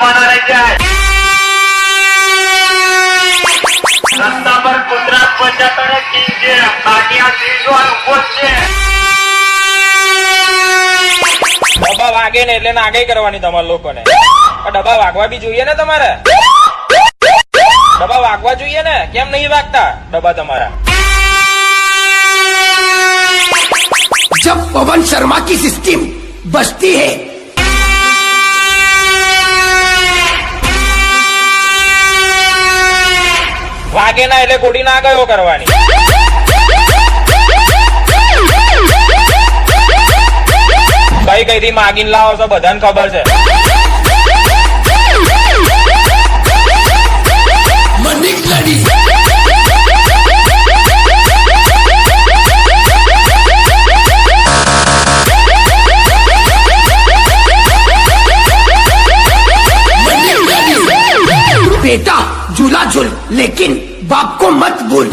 જમાના રહી જાય. રસ્તા પર કૂતરા બચાતા ને કિંગ છે, બાકી આ ત્રીજો ઉભો છે. ડબ્બા વાગે ને એટલે નાગાઈ કરવાની તમારા લોકોને. ડબ્બા વાગવા બી જોઈએ ને તમારે. ડબ્બા વાગવા જોઈએ ને, કેમ નહીં વાગતા ડબ્બા તમારા? जब पवन शर्मा की सिस्टम बजती है વાગે ના એટલે ગોળી ના ગયો કરવાની. કઈ કઈ થી માગીને લાવો છો બધાને ખબર છે. मनिक लड़ी बेटा झूला झूल लेकिन बाप को मत भूल.